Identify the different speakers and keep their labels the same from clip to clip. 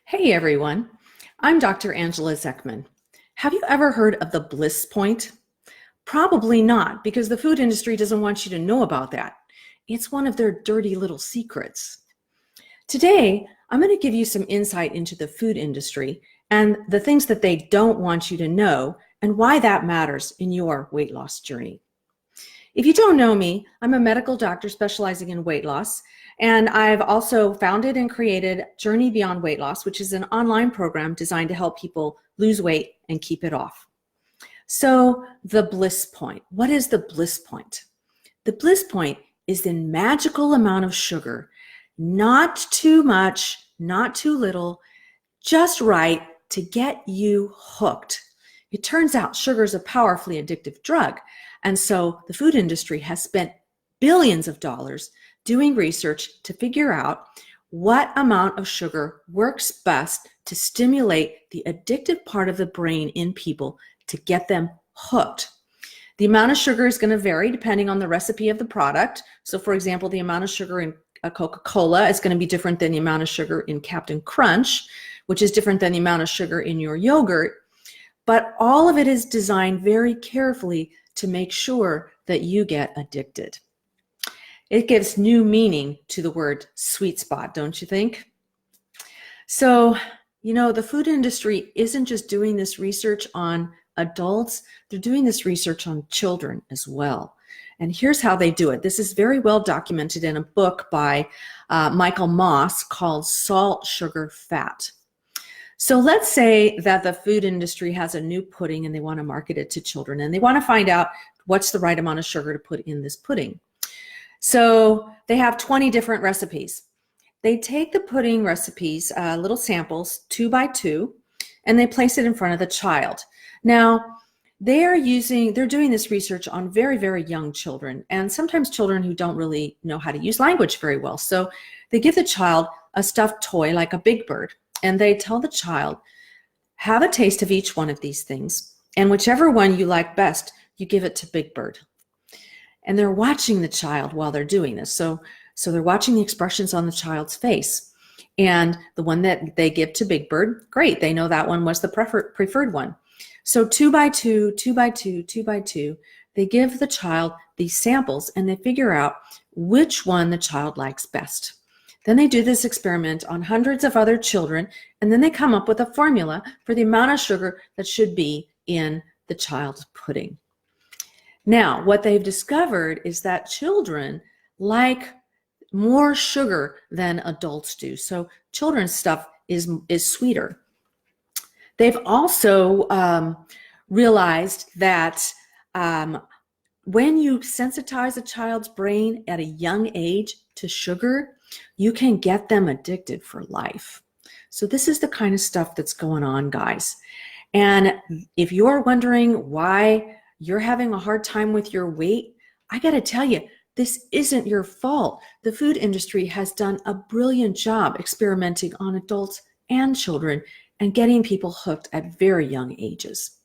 Speaker 1: Hey everyone, I'm Dr. Angela Zechmann. Have you ever heard of the Bliss Point? Probably not, because the food industry doesn't want you to know about that. It's one of their dirty little secrets. Today, I'm going to give you some insight into the food industry and the things that they don't want you to know and why that matters in your weight loss journey. If you don't know me, I'm a medical doctor specializing in weight loss, and I've also founded and created Journey Beyond Weight Loss, which is an online program designed to help people lose weight and keep it off. So the Bliss Point. What is the Bliss Point? The Bliss Point is the magical amount of sugar, not too much, not too little, just right to get you hooked. It turns out sugar is a powerfully addictive drug. And so the food industry has spent billions of dollars doing research to figure out what amount of sugar works best to stimulate the addictive part of the brain in people to get them hooked. The amount of sugar is going to vary depending on the recipe of the product. So for example, the amount of sugar in a Coca-Cola is going to be different than the amount of sugar in Captain Crunch, which is different than the amount of sugar in your yogurt. But all of it is designed very carefully to make sure that you get addicted. It gives new meaning to the word sweet spot, don't you think? So, the food industry isn't just doing this research on adults, they're doing this research on children as well. And here's how they do it. This is very well documented in a book by Michael Moss called Salt, Sugar, Fat. So let's say that the food industry has a new pudding and they want to market it to children and they want to find out what's the right amount of sugar to put in this pudding. So they have 20 different recipes. They take the pudding recipes, little samples, 2 by 2, and they place it in front of the child. Now, they're doing this research on very, very young children, and sometimes children who don't really know how to use language very well. So they give the child a stuffed toy like a Big Bird, and they tell the child, have a taste of each one of these things, and whichever one you like best, you give it to Big Bird. And they're watching the child while they're doing this. So they're watching the expressions on the child's face. And the one that they give to Big Bird, great, they know that one was the preferred one. So 2 by 2, 2 by 2, 2 by 2, they give the child these samples and they figure out which one the child likes best. Then they do this experiment on hundreds of other children, and then they come up with a formula for the amount of sugar that should be in the child's pudding. Now, what they've discovered is that children like more sugar than adults do. So children's stuff is sweeter. They've also realized that when you sensitize a child's brain at a young age to sugar, you can get them addicted for life. So this is the kind of stuff that's going on, guys. And if you're wondering why you're having a hard time with your weight, I got to tell you, this isn't your fault. The food industry has done a brilliant job experimenting on adults and children and getting people hooked at very young ages.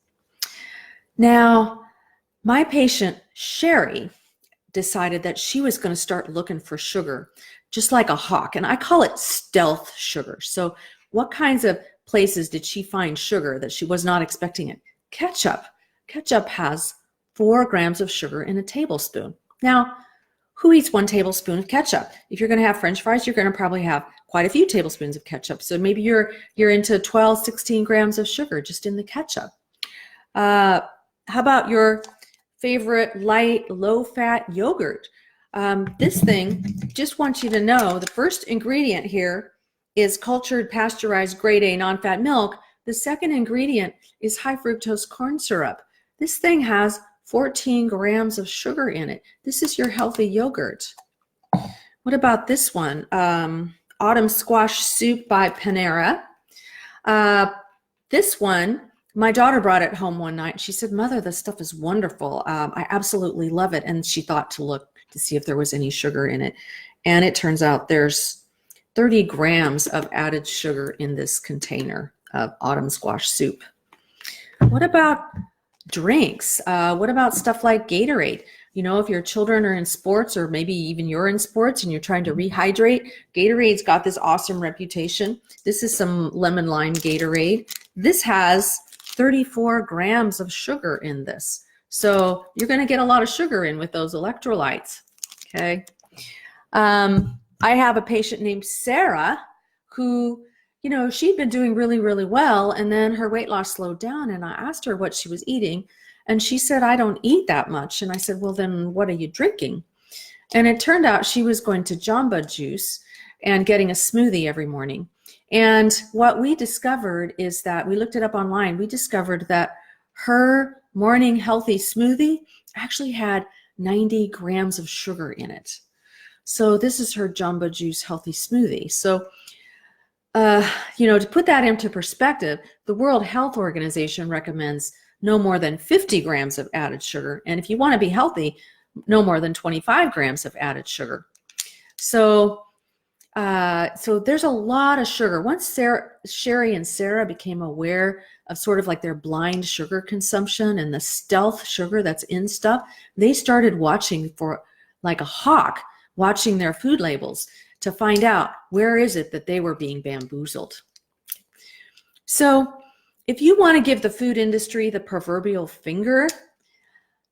Speaker 1: Now, my patient, Sherry, decided that she was going to start looking for sugar, just like a hawk. And I call it stealth sugar. So what kinds of places did she find sugar that she was not expecting it? Ketchup. Ketchup has 4 grams of sugar in a tablespoon. Now, who eats 1 tablespoon of ketchup? If you're going to have French fries, you're going to probably have quite a few tablespoons of ketchup. So maybe you're into 12, 16 grams of sugar just in the ketchup. How about your favorite light, low-fat yogurt? This thing, just want you to know, the first ingredient here is cultured, pasteurized, grade A, non-fat milk. The second ingredient is high fructose corn syrup. This thing has 14 grams of sugar in it. This is your healthy yogurt. What about this one? Autumn squash soup by Panera. This one, my daughter brought it home one night. She said, "Mother, this stuff is wonderful. I absolutely love it." And she thought to look to see if there was any sugar in it. And it turns out there's 30 grams of added sugar in this container of autumn squash soup. What about drinks? What about stuff like Gatorade? You know, if your children are in sports, or maybe even you're in sports and you're trying to rehydrate, Gatorade's got this awesome reputation. This is some lemon lime Gatorade. This has 34 grams of sugar in this. So you're going to get a lot of sugar in with those electrolytes. Okay. I have a patient named Sarah who, you know, she'd been doing really, really well, and then her weight loss slowed down, and I asked her what she was eating, and she said, I don't eat that much. And I said, well, then what are you drinking? And it turned out she was going to Jamba Juice and getting a smoothie every morning. And what we discovered is that, we looked it up online, we discovered that her morning healthy smoothie actually had 90 grams of sugar in it. So this is her Jamba Juice healthy smoothie. So, you know, to put that into perspective, the World Health Organization recommends no more than 50 grams of added sugar. And if you want to be healthy, no more than 25 grams of added sugar. So, so there's a lot of sugar. Once Sherry and Sarah became aware of sort of like their blind sugar consumption and the stealth sugar that's in stuff, they started watching for like a hawk, watching their food labels to find out where is it that they were being bamboozled. So if you want to give the food industry the proverbial finger,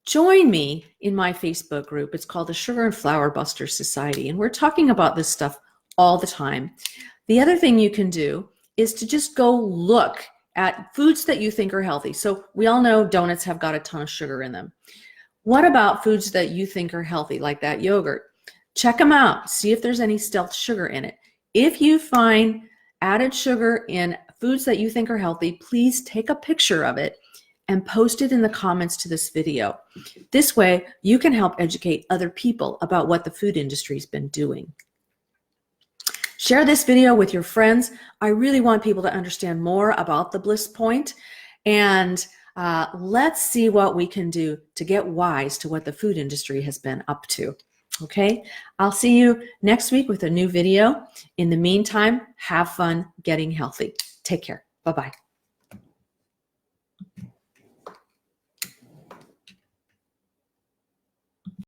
Speaker 1: join me in my Facebook group. It's called the Sugar and Flour Busters Society, and we're talking about this stuff all the time. The other thing you can do is to just go look at foods that you think are healthy. So we all know donuts have got a ton of sugar in them. What about foods that you think are healthy, like that yogurt? Check them out. See if there's any stealth sugar in it. If you find added sugar in foods that you think are healthy, please take a picture of it and post it in the comments to this video. This way, you can help educate other people about what the food industry's been doing. Share this video with your friends. I really want people to understand more about the Bliss Point, and let's see what we can do to get wise to what the food industry has been up to. Okay, I'll see you next week with a new video. In the meantime, have fun getting healthy. Take care. Bye-bye.